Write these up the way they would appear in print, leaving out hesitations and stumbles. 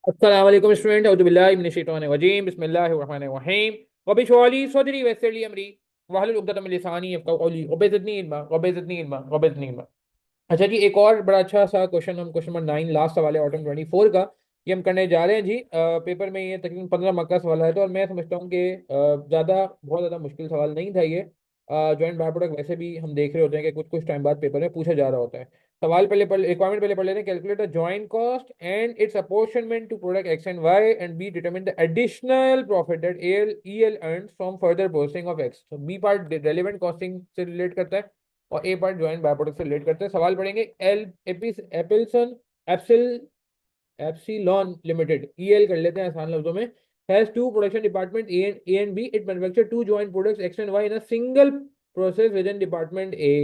अस्सलाम वालेकुम स्टूडेंट औज़ु बिल्लाहि मिनश शैतानिर रजीम बिस्मिल्लाहिर रहमानिर रहीम रब्बि इश्रह ली सदरी वयस्सिर ली अमरी वहलुल उक़दतम मिन लिसानी यफ़क़हू क़ौली रब्बि ज़िदनी इल्मा रब्बि ज़िदनी इल्मा रब्बि ज़िदनी इल्मा। अच्छा जी, एक और बड़ा अच्छा सा क्वेश्चन, हम क्वेश्चन नंबर 9 लास्ट सवाल है ऑटम 24 का, ये हम करने जा रहे हैं जी। पेपर में ये तकरीबन 15 मार्क का सवाल है, तो और मैं समझता हूँ कि बहुत ज़्यादा मुश्किल सवाल नहीं था ये। जॉइंट बाय प्रोडक्ट वैसे भी हम देख रहे होते हैं कि कुछ कुछ टाइम बाद पेपर में पूछा जा रहा होता है। सवाल पहले पढ़ रिक्वायरमेंट पहले पढ़ लेते हैं। Calculate the joint cost and its apportionment to product X and Y and B determine the additional profit that L earns from further processing of X. तो बी पार्ट रेलेवेंट कॉस्टिंग से relate करता है और A part joint by product से relate करते हैं। सवाल पढ़ेंगे। एल एपिस एपिलसन एप्सिल एप्सिलॉन लिमिटेड, ईएल कर लेते हैं आसान लफ्जों में, has two production department A and B. It manufacture two joint products X and Y in a single process within department A.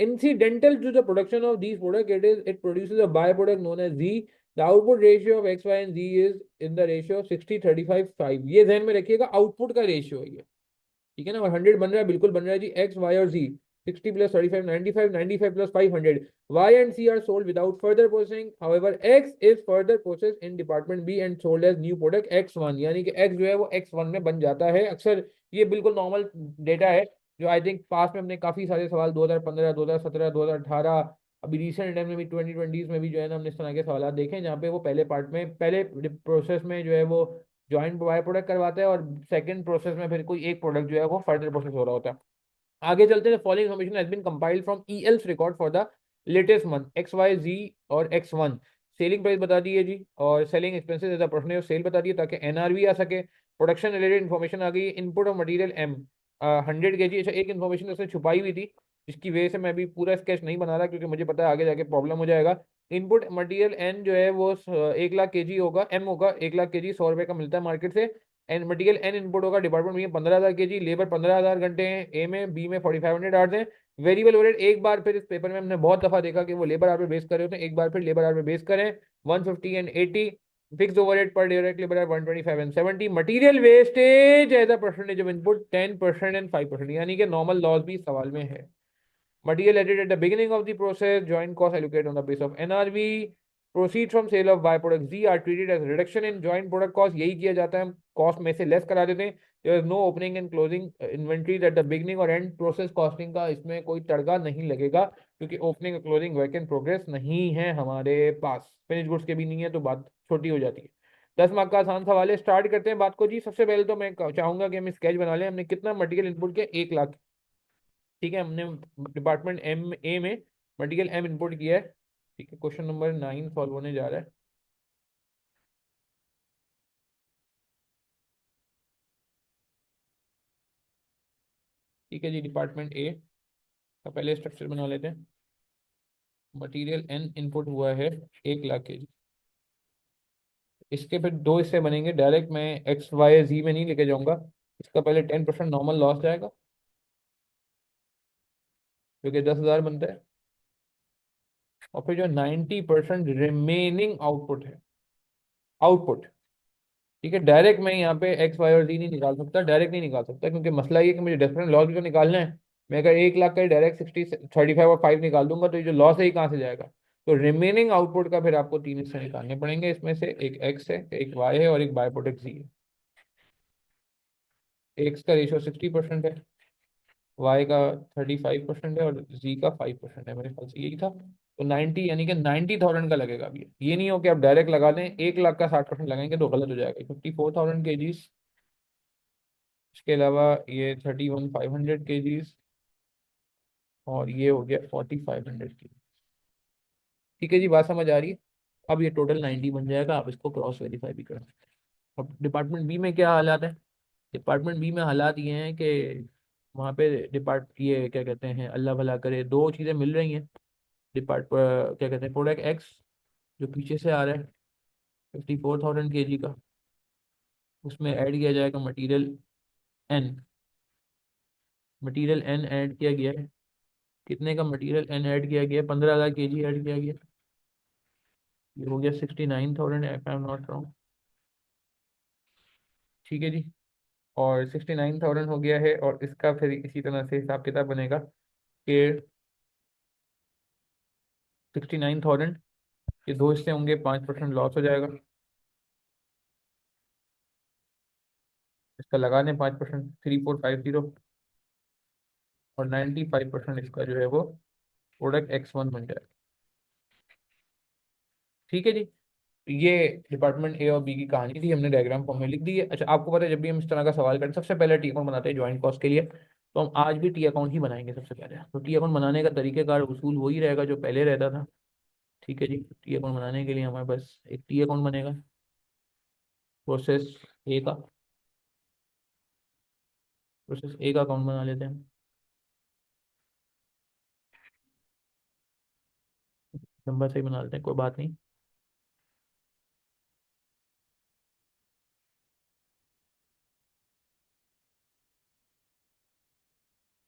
Incidental to the production of these products, it produces a byproduct known as Z. The output ratio of X, Y and Z is in the ratio of 60 35 5। ये ध्यान में रखिएगा, output का ratio है ये, ठीक है ना। और 100 बन रहा है, बिल्कुल बन रहा है जी। एक्स वाई और G, 60 plus 35 95, 95 plus 500। Y and C are sold without further processing, however X is further process in department B and sold as new product X one. यानी कि एक्स जो है वो एक्स वन में बन जाता है अक्सर। ये बिल्कुल नॉर्मल डेटा है जो आई थिंक पास में हमने काफी सारे सवाल 2015 2017 2018, अभी रिसेंट टाइम में भी 2020 में भी जो है ना हमने इस तरह के सवाल देखे हैं जहाँ पे वो पहले पार्ट में पहले प्रोसेस में जो है वो ज्वाइंट बाय प्रोडक्ट करवाता है और सेकंड प्रोसेस में फिर कोई एक प्रोडक्ट जो है वो फर्दर प्रोसेस हो रहा होता है। आगे चलते हैं। Following information has been compiled from EL's record for the latest month X Y Z और एक्स वन। सेलिंग प्राइस बता दी है जी और selling expenses as a percentage of sale बता दिए ताकि एनआरवी आ सके। प्रोडक्शन रिलेटेड इन्फॉर्मेशन आ गई। Input of material M 100 kg। अच्छा, एक इन्फॉर्मेशन उसने छुपाई हुई थी जिसकी वजह से मैं अभी पूरा स्केच नहीं बना रहा क्योंकि मुझे पता है आगे जाके प्रॉब्लम हो जाएगा। इनपुट मटेरियल एन जो है वो 1 लाख kg होगा, एम होगा 1 लाख kg, 100 रुपए का मिलता है मार्केट से। एंड मटेरियल एन इनपुट होगा डिपार्टमेंट में 15,000 kg, लेबर 15,000 घंटे हैं ए में, बी में 4500 आवर्स हैं। वेरिएबल ओवरहेड एक बार फिर इस पेपर में हमने बहुत दफा देखा कि वो लेबर आवर पे बेस कर रहे होते हैं, एक बार फिर लेबर आवर पे बेस करें 150 एंड 80। फिक्स ओवरहेड पर direct labour hour 125 and 70। Material wastage as a percentage of input 10% and 5%, यानी कि नॉर्मल लॉस भी सवाल में है। Material added at the beginning of the process, joint cost allocated on the base of NRV, proceeds from sale of byproduct Z are treated as reduction in joint product cost। यही किया जाता है, हम cost में से less करा देते हैं। There is no opening and closing inventory at the beginning और end process costing का इसमें कोई तड़का नहीं लगेगा क्योंकि ओपनिंग और क्लोजिंग वर्क इन प्रोग्रेस नहीं है हमारे पास, फिनिश गुड्स के भी नहीं है, तो बात छोटी हो जाती है। 10 मार्क का आसान सवाल है। स्टार्ट करते हैं बात को जी। सबसे पहले तो मैं चाहूंगा कि हम स्केच बना लें। हमने कितना मटेरियल इनपुट किया, 1 लाख, ठीक है। हमने डिपार्टमेंट एम ए में मटेरियल एम इंपोर्ट किया है, ठीक है। क्वेश्चन नंबर 9 सॉल्व होने जा रहा है। ठीक है जी, डिपार्टमेंट ए का पहले स्ट्रक्चर बना लेते हैं। मटेरियल एन इनपुट हुआ है 1 लाख kg। इसके फिर दो हिस्से बनेंगे, डायरेक्ट मैं एक्स वाई जी में नहीं लेके जाऊंगा। इसका पहले 10% नॉर्मल लॉस जाएगा जो कि 10,000 बनता है, और फिर जो 90% रिमेनिंग आउटपुट है, आउटपुट, ठीक है। डायरेक्ट मैं यहाँ पे एक्स वाई और जी नहीं निकाल सकता, डायरेक्ट नहीं निकाल सकता क्योंकि मसला ये है कि मुझे डिफरेंट लॉस भी तो निकालना है। मैं अगर 1 लाख का डायरेक्ट 60 35 और 5 निकाल दूंगा तो ये जो लॉस है ये कहाँ से जाएगा। तो रिमेनिंग आउटपुट का फिर आपको तीन हिस्से निकालने पड़ेंगे। इसमें से एक एक्स है, एक वाई है और एक बाय प्रोडक्ट जी है। एक्स का रेशियो 60% है, वाई का 35% है और जी का 5% है, मेरे ख्याल से यही था। तो 90, यानी कि 90,000 का लगेगा। अभी ये नहीं हो कि आप डायरेक्ट लगा दें 1 लाख का 60% लगाएंगे तो गलत हो जाएगा। 54,000 kgs, इसके अलावा ये 31,500 kgs, और ये हो गया 4,500 kg। ठीक है जी, बात समझ आ रही है। अब ये टोटल 90 बन जाएगा, आप इसको क्रॉस वेरीफाई भी कर सकते हैं। अब डिपार्टमेंट बी में क्या हालात है। डिपार्टमेंट बी में हालात ये हैं कि वहाँ पे ये क्या कहते हैं, अल्लाह भला करे, दो चीज़ें मिल रही हैं। क्या कहते हैं, प्रोडक्ट एक्स जो पीछे से आ रहा है 54,000 kg का, उसमें ऐड किया जाएगा material N. Material N add किया गया है। कितने का मटीरियल एन ऐड किया गया है, 15,000 kg ऐड किया गया। ये हो गया 69,000 if I am not wrong, ठीक है जी। और 69,000 हो गया है, और इसका फिर इसी तरह से हिसाब किताब बनेगा कि 69,000 ये दो हिस्से होंगे, 5% लॉस हो जाएगा। इसका लगा दें 5%, 3450, और 95% इसका जो है वो प्रोडक्ट X1 बन जाए। ठीक है जी। ये डिपार्टमेंट ए और बी की कहानी थी, हमने डायग्राम फॉर्म में लिख दी है। अच्छा, आपको पता है जब भी हम इस तरह का सवाल करें सबसे पहले टी अकाउंट बनाते हैं ज्वाइंट कॉस्ट के लिए, तो हम आज भी टी अकाउंट ही बनाएंगे सबसे पहले। तो टी अकाउंट बनाने का तरीकेकार उसूल वही रहेगा जो पहले रहता था। ठीक है जी। टी अकाउंट बनाने के लिए हमारे पास एक टी अकाउंट बनेगा, प्रोसेस ए का, प्रोसेस ए का अकाउंट बना लेते हैं। नंबर सही बना लेते हैं, कोई बात नहीं।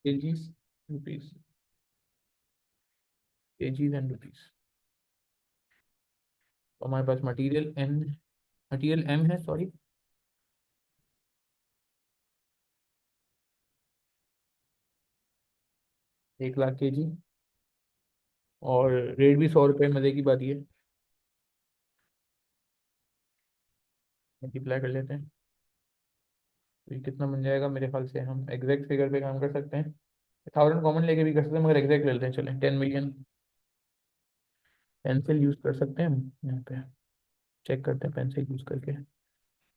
KGs, rupees, KGs and rupees. तो हमारे पास मटेरियल एन, मटेरियल एम है, सॉरी, 1 लाख केजी, और रेट भी 100 रुपये, मजे की बात ये, मल्टीप्लाई कर लेते हैं। तो ये कितना बन जाएगा, मेरे ख्याल से हम एग्जैक्ट फिगर पे काम कर सकते हैं। 1000 कॉमन लेके भी कर सकते हैं, मगर एग्जैक्ट ले लेते हैं, चलें 10 मिलियन। पेंसिल यूज कर सकते हैं हम यहाँ पे, चेक करते हैं पेंसिल यूज करके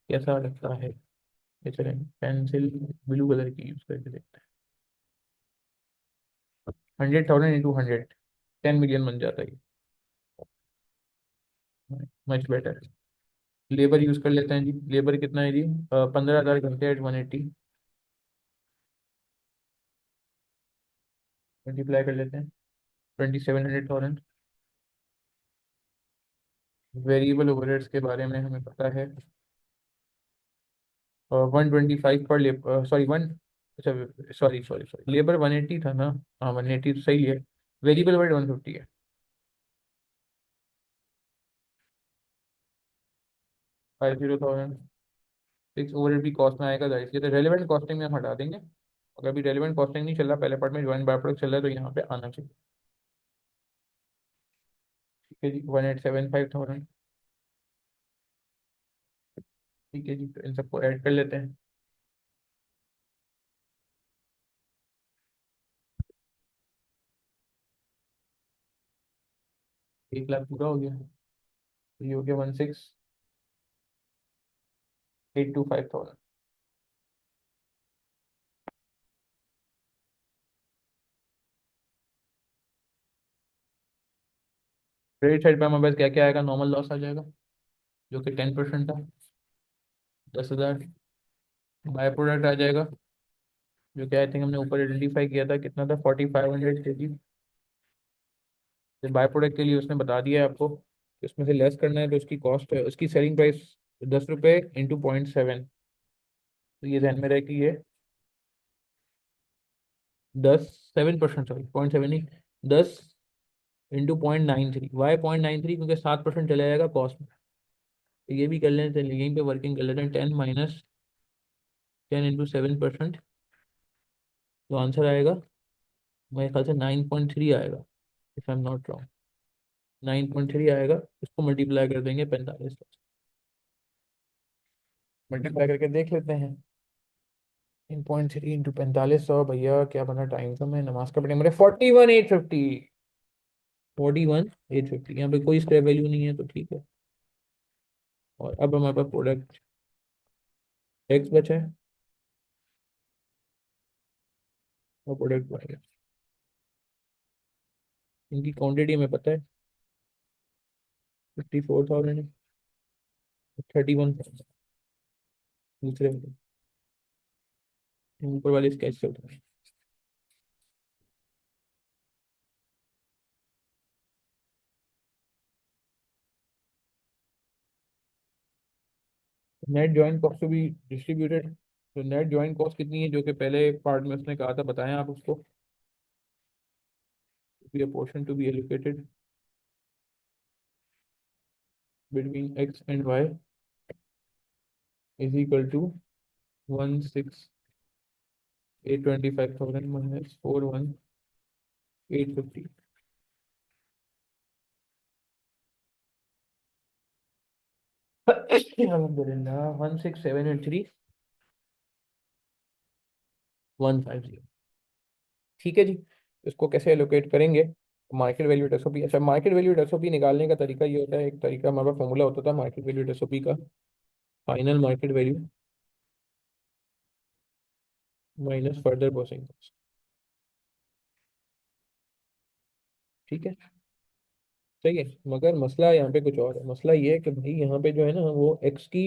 कैसा लगता है। ये चलें, पेंसिल ब्लू कलर की यूज करके देखते 100,000 × 100, 10 मिलियन बन जाता है। Much better. लेबर यूज कर लेते हैं जी, लेबर कितना है जी, 15,000 घंटे एट 180, मल्टीप्लाई कर लेते हैं, 2700,000। वेरिएबल ओवरहेड्स के बारे में हमें पता है, 125 पर ले, सॉरी वन, अच्छा, सॉरी सॉरी सॉरी, लेबर 180 था ना। हाँ 180 तो सही है, वेरिएबल ओवरहेड 150 है। 50,000 फिक्स ओवरहेड भी कॉस्ट में आएगा, जाहिर सी तो रेलिवेंट कॉस्टिंग में हम हटा देंगे। अगर अभी रेलिवेंट कॉस्टिंग नहीं चल रहा, पहले पार्ट में ज्वाइंट बाय प्रोडक्ट चल रहा है, तो यहाँ पे आना चाहिए। ठीक है जी, 1,875,000। ठीक है जी, तो इन सबको ऐड कर लेते हैं। 1 लाख पूरा हो गया, तो ये हो गया 16,825,000। क्रेडिट साइड पे हमारे पास क्या क्या आएगा, नॉर्मल लॉस आ जाएगा जो कि 10% था, 10,000। बाय प्रोडक्ट आ जाएगा, जो कि आई थिंक हमने ऊपर आइडेंटिफाई किया था, कितना था, 4,500 केजी। बाय प्रोडक्ट के लिए उसने बता दिया है आपको कि उसमें से लेस करना है, तो उसकी कॉस्ट है, उसकी सेलिंग प्राइस 10 रुपये इंटू 0.7। तो ये ध्यान में रहे कि ये 7%, सॉरी 0.7 नहीं, 10 इंटू 0.93। वाई 0.93, क्योंकि 7% चला जाएगा कॉस्ट में। तो ये भी कर लेते हैं, यहीं पे वर्किंग कर लेते हैं, 10 - 10 इंटू 7%। तो आंसर आएगा मेरे ख्याल से 9.3 आएगा, if I am not wrong. 9.3 आएगा, इसको मल्टीप्लाई कर देंगे 45, मल्टीप्लाई करके देख लेते हैं। 3.3 इंटू 4500, भैया क्या बना, टाइम का मैं नमाज का पढ़ने मेरे 41,850, 41,850, यहाँ पे कोई स्क्रैप वैल्यू नहीं है, तो ठीक है। और अब हमारे पास प्रोडक्ट एक्स बचा है, और प्रोडक्ट वाई है। इनकी क्वांटिटी हमें पता है, 54,000 है, 31,000 दूसरे वाले, ऊपर वाले स्केच से उठाए। Net joint cost to be distributed, तो नेट जॉइंट कॉस्ट कितनी है, जो कि पहले पार्ट में उसने कहा था, बताएं आप उसको। B a portion to be allocated between X and Y is equal to 16,825,000 minus 41,850। अलहमदुलिल्लाह, 16,783 150। ठीक है जी, इसको कैसे एलोकेट करेंगे? Market value SOP. अच्छा, मार्केट वैल्यू एसओपी निकालने का तरीका ये होता है, एक तरीका हमारा फॉर्मूला होता था मार्केट वैल्यू एसओपी का, final market value minus further processing cost. ठीक है, सही है। मगर मसला यहाँ पे कुछ और है। मसला ये है कि भाई यहाँ पे जो है ना, वो एक्स की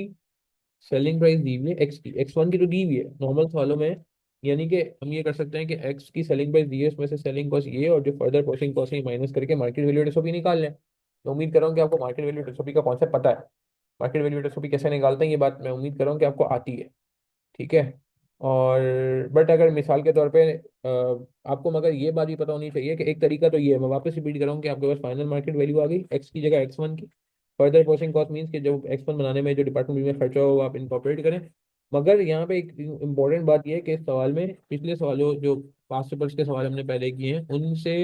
सेलिंग प्राइस दी हुई है, एक्स की, X1 की तो दी हुई है नॉर्मल सवालों में। यानी कि हम ये कर सकते हैं कि एक्स की सेलिंग प्राइस दी है, उसमें से सेलिंग कॉस्ट ये और जो फर्दर प्रोसेसिंग कॉस्ट है माइनस करके मार्केट वैल्यू एसओपी निकाल लें। तो उम्मीद कर रहा हूँ कि आपको मार्केट वैल्यू एसओपी का कॉन्सेप्ट पता है। मार्केट वैल्यू एसओपी कैसे निकालते हैं ये बात मैं उम्मीद कर रहा हूँ कि आपको आती है। ठीक है। और बट अगर मिसाल के तौर पे आपको मगर ये बात भी पता होनी चाहिए कि एक तरीका तो ये है, मैं वापस रिपीट करूँ कि आपके पास फाइनल मार्केट वैल्यू आ गई एक्स की जगह X1 की। फर्दर प्रोसेसिंग कॉस्ट मीन्स कि जो X1 बनाने में जो डिपार्टमेंट में खर्चा हो वो आप इनकॉर्पोरेट करें। मगर यहाँ पे एक इम्पॉर्टेंट बात यह है कि इस सवाल में, पिछले सवालों जो पास्ट पेपर्स के सवाल हमने पहले किए हैं उनसे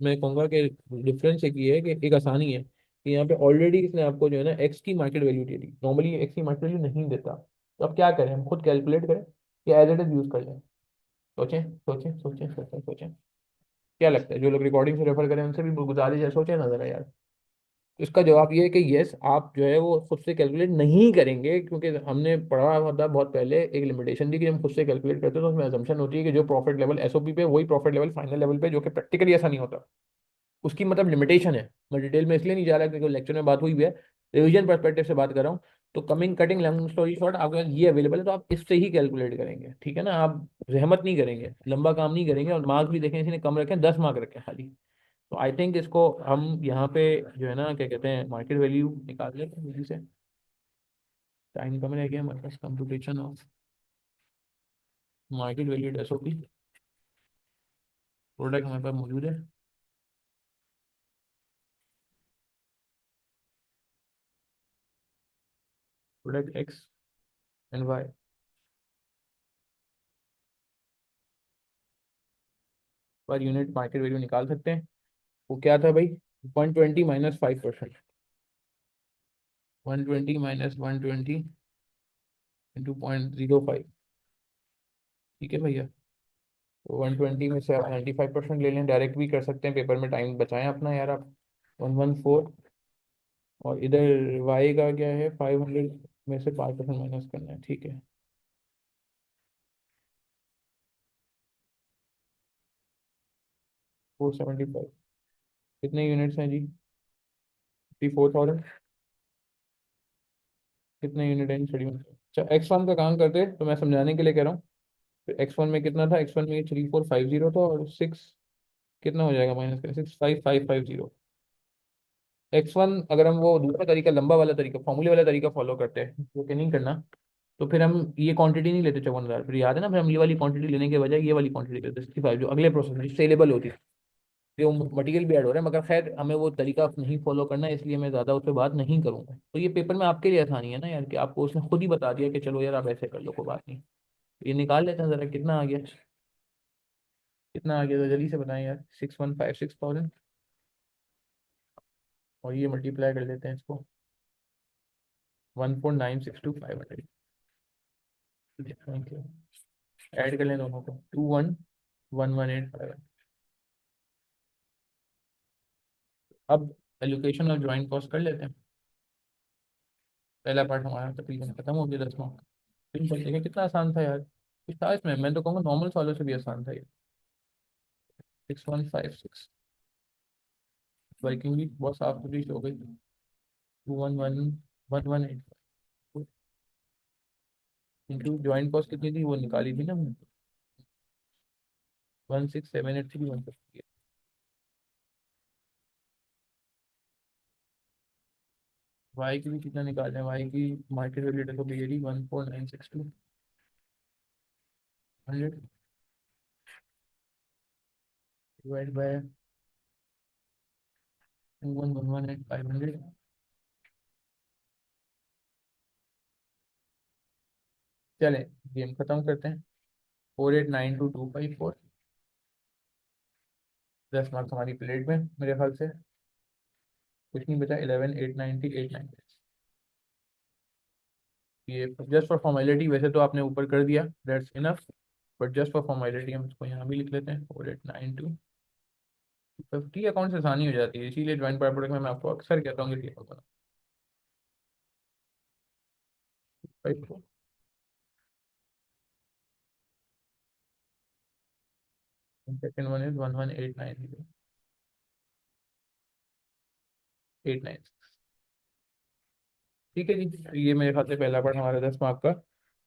मैं कहूँगा कि डिफरेंस एक ये है कि एक आसानी है कि यहाँ पे ऑलरेडी इसने आपको जो है ना एक्स की मार्केट वैल्यू दे दी। नॉर्मली एक्स की मार्केट वैल्यू नहीं देता, तो अब क्या करें, हम खुद कैलकुलेट करें या एज इट इज यूज कर लें? सोचें सोचें सोचें सोचें सोचें। क्या लगता है, जो लोग रिकॉर्डिंग से रेफर करें उनसे भी गुजारिश है, सोचें ना जरा यार। तो इसका जवाब ये है कि यस, आप जो है वो खुद से कैलकुलेट नहीं करेंगे, क्योंकि हमने पढ़ा हुआ था बहुत पहले एक लिमिटेशन थी कि हम खुद से कैलकुलेट करते हैं तो उसमें असम्पशन होती है कि जो प्रॉफिट लेवल एसओपी पे वही प्रॉफिट लेवल फाइनल लेवल पे, जो कि प्रैक्टिकली ऐसा नहीं होता। उसकी मतलब लिमिटेशन है। मैं डिटेल में इसलिए नहीं जा रहा क्योंकि लेक्चर में बात हुई भी है, रिवीजन पर्सपेक्टिव से बात कर रहा हूँ। तो coming cutting long story short, आपके पास ये अवेलेबल है तो आप इससे ही कैलकुलेट करेंगे। ठीक है ना, आप जहमत नहीं करेंगे, लंबा काम नहीं करेंगे। और मार्क्स भी देखें, इसने कम रखे हैं, 10 मार्क रखे हैं खाली। तो आई थिंक इसको हम यहाँ पे जो है ना क्या कहते हैं, मार्केट वैल्यू निकाल लेते हैं जल्दी से। टाइम कम रह गया हमारे पास, computation of market value SOP. Product हमारे पास मौजूद है, product X and Y per unit market value निकाल सकते हैं। वो क्या था भाई, 120 - 5%। 120 - 120 इंटू 0.05। ठीक है भैया, तो 120 में से आप 95% ले लें, डायरेक्ट भी कर सकते हैं, पेपर में टाइम बचाएं अपना यार आप। 114। और इधर वाई का क्या है, 500 में से 5% माइनस करना है। ठीक है, 475। कितने यूनिट्स हैं जी? 54,000। कितने यूनिट हैं स्टडी में? अच्छा, X1 का काम करते हैं तो मैं समझाने के लिए कह रहा हूँ। तो X1 में कितना था, X1 में 3450 था, और 6 कितना हो जाएगा माइनस का, 65550। X1 अगर हम वो दूसरा तरीका, लंबा वाला तरीका, फॉर्मूले वाला तरीका फॉलो करते हैं, जो कि नहीं करना, तो फिर हम ये क्वांटिटी नहीं लेते 54,000। फिर याद है ना, फिर हम ये वाली क्वांटिटी लेने के बजाय ये वाली क्वांटिटी लेते 65, जो अगले प्रोसेस में सेलेबल होती है, जो मटेरियल भी ऐड हो रहा है। मगर खैर हमें वो तरीका नहीं फॉलो करना है, इसलिए मैं ज़्यादा उस पर बात नहीं करूंगा। तो ये पेपर में आपके लिए आसानी है ना यार, कि आपको उसने खुद ही बता दिया कि चलो यार आप ऐसे कर लो, कोई बात नहीं। ये निकाल लेते हैं ज़रा, कितना आ गया, कितना आ गया तो जल्दी से बताएं यार। 6156,000, और ये मल्टीप्लाई कर लेते हैं इसको, 14962,500। Thank you. ऐड कर लें दोनों को, 211185। अब एलोकेशन और ज्वाइंट कॉस्ट कर लेते हैं। पहला पार्ट हमारा तकरीबन खत्म हो गया, 10 मार्क। सिंपल, देखिए कितना आसान था यार। कुछ था इसमें, मैं तो कहूँगा नॉर्मल सवालों से भी आसान था ये। 6156, वर्किंग भी बहुत साफ सुथरी हो गई। 211185 इंटू ज्वाइंट कॉस्ट कितनी थी वो निकाली थी ना हमने, 16783 150। वाई की भी कितना निकालें, वाई की मार्केट वैल्यू तो भी 14962 डिवाइड बाय 211185। चलें, गेम खत्म करते हैं। 4892,254। 10 मार्क्स हमारी प्लेट में मेरे ख्याल से। कुछ नहीं बचा, 11,890,890। ये जस्ट फॉर फॉर्मेलिटी, वैसे तो आपने ऊपर कर दिया, that's enough. But just for formality हम इसको यहाँ भी लिख लेते हैं 4892 50 अकाउंट से आसानी हो जाती है, इसीलिए ज्वाइंट प्रोडक्ट में मैं आपको अक्सर कहता हूँ कि सेकेंड वन इज 11890 ठीक है जी। ये मेरे ख्याल से पहला पार्ट हमारा 10 मार्क का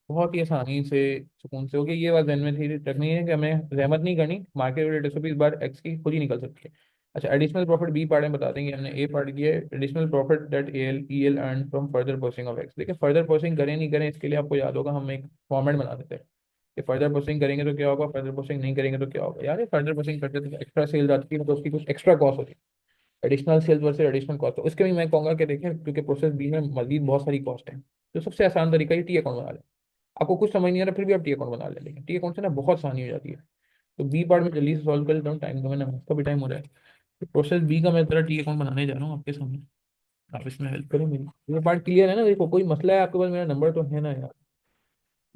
बहुत ही आसानी से सुकून से हो गया। ये बात ध्यान में थी रखनी है कि हमें रहमत नहीं करनी, मार्केट रेट से भी इस बार एक्स की खुद ही निकल सकती है। अच्छा, एडिशनल प्रॉफिट बी पार्ट में बता देंगे, हमने ए पार्ट किया है additional profit that L earn from further processing of x. देखिए फर्दर प्रोसेसिंग करें नहीं करें इसके लिए आपको याद होगा हम एक फॉर्मेट बना देते हैं कि फर्दर प्रोसेसिंग करेंगे तो क्या होगा, फर्दर प्रोसेसिंग नहीं करेंगे तो क्या होगा। यार ये फर्दर प्रोसेसिंग करते तो एक्स्ट्रा सेल आती है तो उसकी कुछ एक्स्ट्रा कॉस्ट होती है, additional sales versus additional cost. तो उसके भी मैं कहूंगा कि देखें क्योंकि प्रोसेस बी में मजीद बहुत सारी कॉस्ट है, तो सबसे आसान तरीका ये टी अकाउंट बना लें। आपको कुछ समझ नहीं आ रहा फिर भी आप टी अकाउंट बना लें, लेकिन टी अकाउंट से ना बहुत आसानी हो जाती है। तो बी पार्ट में जल्दी से सॉल्व कर लेता हूँ, टाइम तो मैंने आपका भी टाइम हो रहा है। तो प्रोसेस बी का मैं तरह टी अकाउंट बनाने जा रहा हूँ आपके सामने, आप इसमें हेल्प करें मेरी। ये पार्ट क्लियर है ना? देखो कोई मसला है आपके पास, मेरा नंबर तो है ना यार,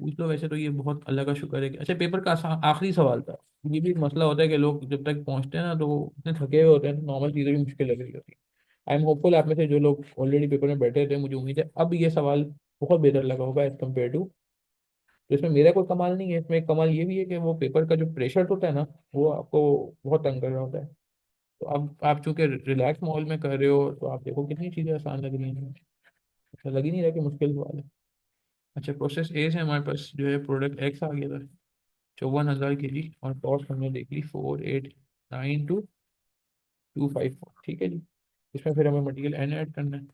पूछ लो। वैसे तो ये बहुत अल्लाह का शुक्र है कि अच्छा पेपर का आखिरी सवाल था। ये भी एक मसला होता है कि लोग जब तक पहुंचते हैं ना तो वो इतने थके हुए होते हैं तो नॉर्मल चीज़ें भी मुश्किल लग रही होती है। आई एम होपफुल आप में से जो लोग ऑलरेडी पेपर में बैठे थे, मुझे उम्मीद है अब ये सवाल बहुत बेहतर लगा होगा एज कम्पेयर टू। तो इसमें मेरा कोई कमाल नहीं है, इसमें एक कमाल ये भी है कि वो पेपर का जो प्रेशर होता है ना वो आपको बहुत तंग कर रहा होता है। तो अब आप चूंकि रिलैक्स माहौल में कर रहे हो तो आप देखो कितनी चीज़ें आसान लग रही हैं, ऐसा लग ही नहीं रहा कि मुश्किल सवाल है। अच्छा, प्रोसेस ए से हमारे पास जो है प्रोडक्ट एक्स आ गया था 54,000 kg और कॉस्ट हमने देख ली 489254, ठीक है जी। इसमें फिर हमें मटेरियल एन ऐड करना है,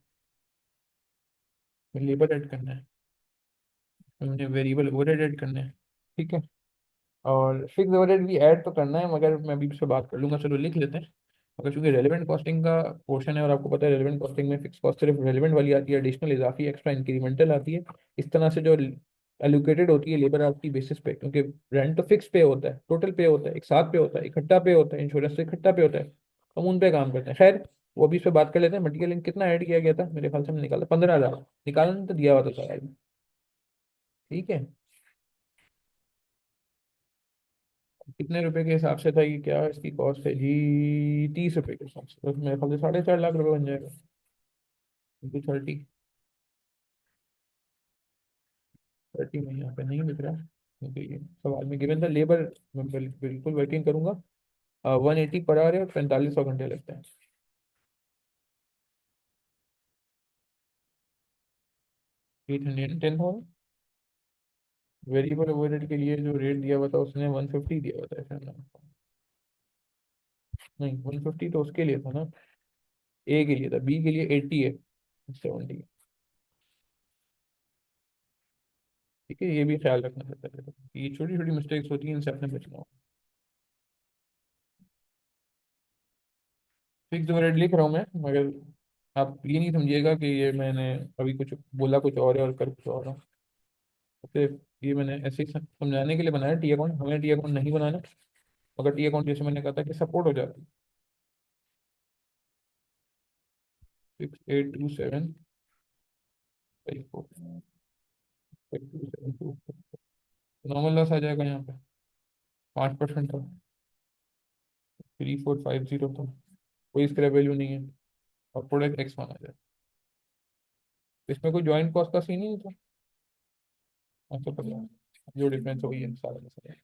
लेबर ऐड करना है, हमने वेरिएबल ओवरहेड ऐड करना है, ठीक है। और फिक्स ओवरहेड भी ऐड तो करना है मगर मैं अभी उससे बात कर लूंगा, चलो लिख लेते हैं। मगर चूंकि रेलिवेंट कॉस्टिंग का पोर्शन है और आपको पता है रेलिवेंट कॉस्टिंग में फिक्स कॉस्ट सिर्फ रेलिवेंट वाली आती है, एडिशनल इजाफी एक्स्ट्रा इंक्रीमेंटल आती है। इस तरह से जो एलोकेटेड होती है लेबर आपकी बेसिस पे, क्योंकि रेंट तो फिक्स पे होता है, टोटल पे होता है, एक साथ पे होता है, इकट्ठा पे होता है, इंश्योरेंस से इकट्ठा पे होता है, तो हम उन पे काम करते हैं। खैर वो अभी इस पे बात कर लेते हैं। मटेरियल कितना ऐड किया गया था, मेरे ख्याल से हमने निकाला 15,000, निकालने तो दिया हुआ था शायद, ठीक है। कितने रुपए के हिसाब से था ये, क्या इसकी कॉस्ट है जी, 30 रुपए के हिसाब से, तो मेरे ख्याल से 4.5 लाख रुपए बन जाएगा, इंटू 30। 30 में यहाँ पे नहीं लिख रहा क्योंकि ये सवाल में गिवन था लेबर, मैं बिल्कुल वर्किंग करूंगा। 180 पर आवर है और 4500 घंटे लगते हैं। 810,000 वेरिएबल ओवरहेड के लिए जो रेट दिया हुआ था उसने 150 दिया हुआ था ऐसा ना? नहीं 150 तो उसके लिए था ना, ए के लिए था, बी के लिए 80 है, 70। ठीक है, ये भी ख्याल रखना पड़ता है, ये छोटी छोटी मिस्टेक्स होती हैं, इनसे अपने बचना होगा। फिक्स ओवरहेड लिख रहा हूँ मैं, मगर आप ये नहीं समझिएगा कि ये मैंने अभी कुछ बोला कुछ और है और कर कुछ और रहा हूँ। तो फिर ये मैंने ऐसे ही समझाने के लिए बनाया टी अकाउंट, हमें टी अकाउंट नहीं बनाना। मगर टी अकाउंट जैसे मैंने कहा था कि सपोर्ट हो जाती है। 682754 नॉर्मल लॉस आ जाएगा यहाँ पे, 5% था, 3450 था, कोई इसका वैल्यू नहीं है, और प्रोडक्ट एक्स माना जाए। इसमें कोई ज्वाइंट कॉस्ट का सीन ही नहीं था। अच्छा पता है, जो डिफरेंस हुई है सारा का सारा।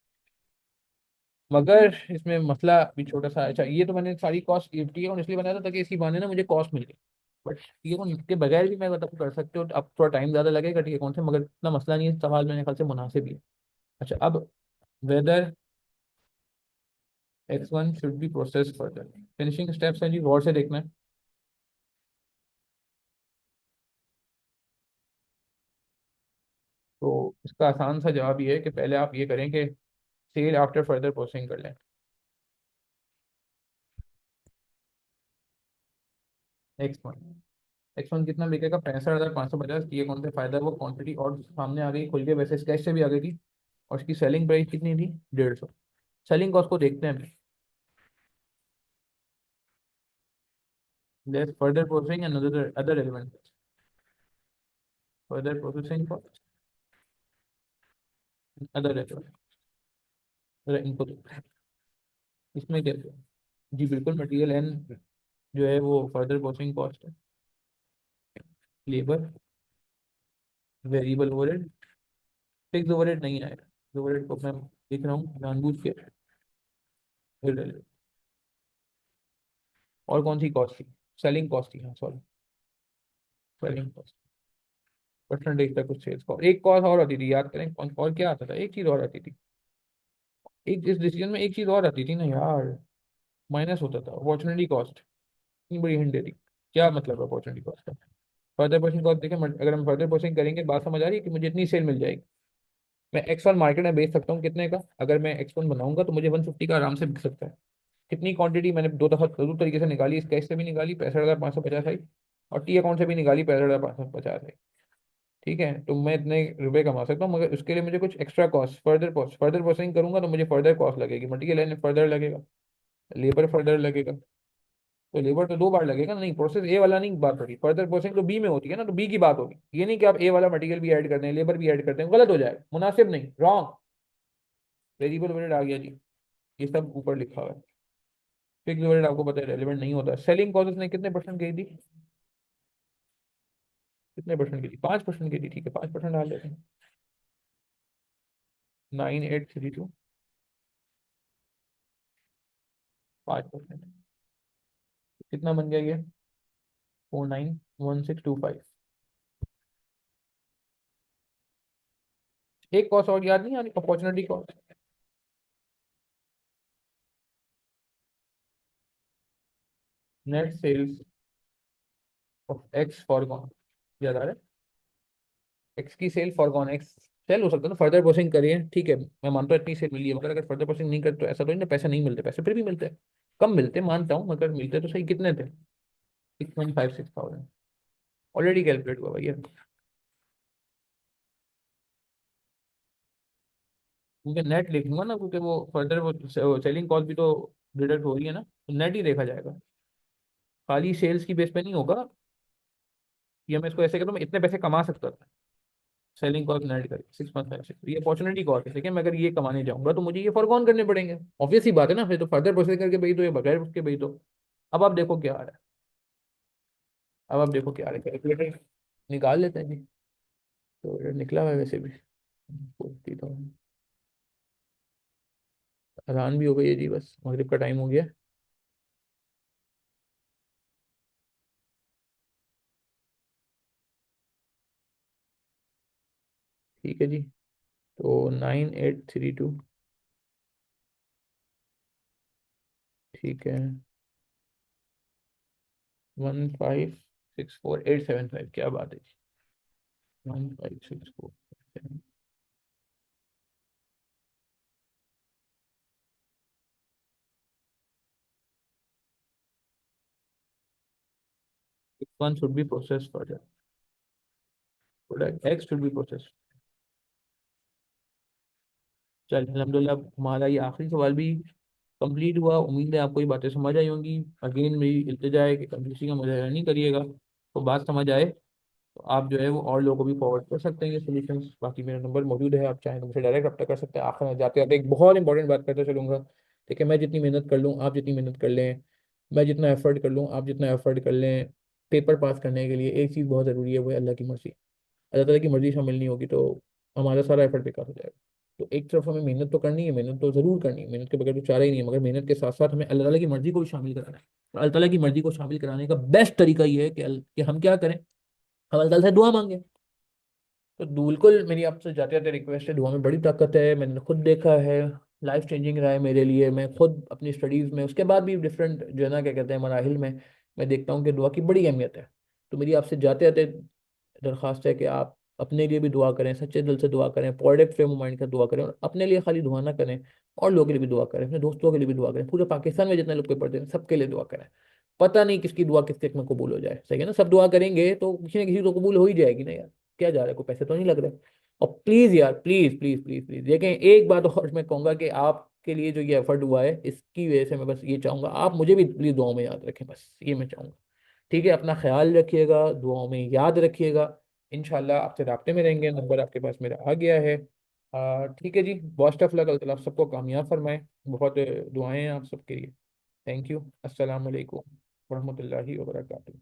मगर इसमें मसला भी छोटा सा, अच्छा ये तो मैंने सारी कॉस्ट टी अकाउंट इसलिए बनाया था ताकि इसी बहाने ना मुझे कॉस्ट मिल गई। बट टी अकाउंट के बगैर भी मैं मतलब कर सकते हो, अब थोड़ा टाइम ज़्यादा लगेगा टी अकाउंट से, मगर इतना मसला नहीं है, सवाल मेरे ख्याल से मुनासिब ही है। अच्छा अब whether X1 should be process further, finishing steps हैं जी, गौर से देखना है। तो इसका आसान सा जवाब ये है कि पहले आप ये करें कि सेल आफ्टर फर्दर प्रोसेसिंग कर लें। X1 कितना बिकेगा, 65,550, ये कौन सा फायदा है, वो क्वांटिटी और सामने आ गई खुल के, वैसे स्केच से भी आ गई थी। और इसकी सेलिंग प्राइस कितनी थी, 150। सेलिंग कॉस्ट को देखते हैं, less further processing and other other element, further processing cost, other element. जरा इनपुट इसमें क्या है? जी बिल्कुल, मटेरियल एन जो है वो फर्दर प्रोसेसिंग कॉस्ट है, labour, variable overhead, fix overhead नहीं आएगा, ओवरहेड को मैं देख रहा हूँ जानबूझ के। और कौन सी कॉस्ट थी? सेलिंग कॉस्ट थी, हाँ सॉरी, सेलिंग कॉस्ट, परसेंटेज तक कुछ सेल्स कॉस्ट। एक कॉस्ट और आती थी, याद करें कौन और क्या आता था, एक चीज और आती थी, एक इस डिसीजन में एक चीज और आती थी ना यार, माइनस होता था, अपॉर्चुनिटी कॉस्ट। इतनी बड़ी हिंट दे दी, क्या मतलब है अपॉर्चुनिटी कॉस्ट का? फर्दर पर्सन कॉस्ट देखें, अगर हम फर्दर पर्सन करेंगे, बात समझ आ रही है कि मुझे इतनी सेल मिल जाएगी, मैं एक्स वन मार्केट में बेच सकता हूँ कितने का, अगर मैं एक्स वन बनाऊंगा तो मुझे 150 का आराम से बिक सकता है। कितनी क्वांटिटी मैंने दो दफा दो तरीके से निकाली, इस कैश से भी निकाली 65,550 आई, और टी अकाउंट से भी निकाली 65,550 आई। ठीक है, तो मैं इतने रुपए कमा सकता हूँ, मगर उसके लिए मुझे कुछ एक्स्ट्रा कॉस्ट, फर्दर प्रोसेसिंग करूंगा तो मुझे फर्दर कॉस्ट लगेगी, मटेरियल फर्दर लगेगा, लेबर फर्दर लगेगा। तो लेबर तो दो बार लगेगा ना, नहीं प्रोसेस ए वाला नहीं बात होगी, फर्दर प्रोसेसिंग तो बी में होती है ना, तो बी की बात होगी, ये नहीं कि आप ए वाला मटेरियल भी ऐड करते हैं, लेबर भी ऐड करते हैं, गलत हो जाएगा, मुनासिब नहीं, रॉन्ग। वेरिएबल ओवरहेड आ गया जी, ये सब ऊपर लिखा हुआ है। फिक्स ओवरहेड आपको पता है रेलिवेंट नहीं होता। सेलिंग कॉस्ट ने कितने परसेंट गई थी, कितने परसेंट की थी? 5% की थी, ठीक है 5% डाल लेते हैं। 9832, 5%, कितना बन गया ये? 491625। एक कॉस्ट और याद नहीं आ रही, opportunity cost, net sales of X forgone, याद आ रहा है? एक्स की सेल फॉरगॉन, एक्स सेल हो सकता है ना, फर्दर प्रोसेसिंग करिए, ठीक है मैं मानता हूँ इतनी सेल मिली है, मगर अगर फर्दर प्रोसेसिंग नहीं करते तो ऐसा तो नहीं ना पैसे नहीं मिलते, पैसे फिर भी मिलते हैं, कम मिलते मानता हूँ, मगर मिलते तो सही, कितने थे? 6.56 थाउजेंड, ऑलरेडी कैलकुलेट हुआ भैया, क्योंकि नेट लिखूंगा ना, क्योंकि वो फर्दर वो सेलिंग कॉस्ट भी तो डिडक्ट हो रही है ना, तो नेट ही देखा जाएगा, खाली सेल्स की बेस पे नहीं होगा। ये मैं इसको ऐसे कहता हूँ, मैं इतने पैसे कमा सकता था, सेलिंग कॉस्ट नेट करी 6.56, ये अपॉर्चुनिटी कॉस्ट है, लेकिन मैं अगर ये कमाने जाऊंगा तो मुझे ये फॉरगॉन करने पड़ेंगे, ऑब्वियस ही बात है ना, फिर तो फर्दर प्रोसेस करके भेज दो या बगैर उसके भेज दो। अब आप देखो क्या आ रहा है, अब आप देखो क्या आ रहा है, कैलकुलेटर निकाल लेते हैं जी, तो निकला हुआ है वैसे भी 40,000। अजान भी हो गई है जी, बस मगरिब का टाइम हो गया। ठीक है जी, तो 9832, ठीक है, 1564875, क्या बात है जी, 15647, one should be process for product x should be process. चल अलहमदिल्ला, हमारा ये आखिरी सवाल भी कंप्लीट हुआ, उम्मीद है आपको ये बातें समझ आई होंगी। अगेन मेरी इल्तिजा है कि कभी किसी का मुजाहरा नहीं करिएगा, तो बात समझ आए तो आप जो है वो और लोगों को भी फॉरवर्ड कर सकते हैं ये सोल्यूशंस, बाकी मेरा नंबर मौजूद है, आप चाहें तो मुझे डायरेक्ट रब्ता कर सकते हैं। आखिर में जाते जाते एक बहुत इंपॉर्टेंट बात करते चलूंगा, ठीक है, मैं जितनी मेहनत कर लूँ आप जितनी मेहनत कर लें, मैं जितना एफर्ट कर लूँ आप जितना एफर्ट कर लें, पेपर पास करने के लिए एक चीज़ बहुत ज़रूरी है, वो है अल्लाह की मर्जी। अल्लाह ताला की मर्जी शामिल नहीं होगी तो हमारा सारा एफर्ट बेकार हो जाएगा। तो एक तरफ हमें मेहनत तो करनी है, मेहनत तो ज़रूर करनी है, मेहनत के बगैर तो चारा ही नहीं है, मगर मेहनत के साथ साथ हमें अल्लाह ताला की मर्जी को भी शामिल कराना है। और अल्लाह ताला की मर्जी को शामिल कराने का बेस्ट तरीका ये है कि हम क्या करें, हम अल्लाह ताला से दुआ मांगे। तो बिल्कुल मेरी आपसे जाते जाते रिक्वेस्ट है, दुआ में बड़ी ताकत है, मैंने खुद देखा है, लाइफ चेंजिंग रहा है मेरे लिए, मैं खुद अपनी स्टडीज़ में उसके बाद भी डिफरेंट जो है ना क्या कहते हैं मराहिल में मैं देखता हूँ कि दुआ की बड़ी अहमियत है। तो मेरी आपसे जाते जाते दरख्वास्त है कि आप अपने लिए भी दुआ करें, सच्चे दिल से दुआ करें, पॉजिटिव फ्रेम ऑफ माइंड का दुआ करें, और अपने लिए खाली दुआ ना करें, और लोगों के लिए भी दुआ करें, अपने दोस्तों के लिए भी दुआ करें, पूरे पाकिस्तान में जितने लोग पेपर दे रहे हैं सबके लिए दुआ करें। पता नहीं किसकी दुआ किस तक में कबूल हो जाए, सही है ना, सब दुआ करेंगे तो किसी ना किसी को कबूल हो ही जाएगी ना यार, क्या जा रहा है, कोई पैसे तो नहीं लग रहे। और प्लीज यार, प्लीज प्लीज प्लीज प्लीज देखें, एक बात और मैं कहूंगा कि आपके लिए जो ये एफर्ट हुआ है इसकी वजह से मैं बस ये चाहूंगा आप मुझे भी प्लीज दुआओं में याद रखें, बस ये मैं चाहूंगा। ठीक है, अपना ख्याल रखिएगा, दुआओं में याद रखिएगा, इंशाल्लाह आपसे राब्ते में रहेंगे, नंबर आपके पास मेरा आ गया है। ठीक है जी, बेस्ट ऑफ लक, अल्लाह ताला आप सबको कामयाब फरमाए। बहुत दुआएं हैं आप सबके लिए। Thank you. अस्सलाम वालेकुम वरहमतुल्लाहि वबरकातुहू।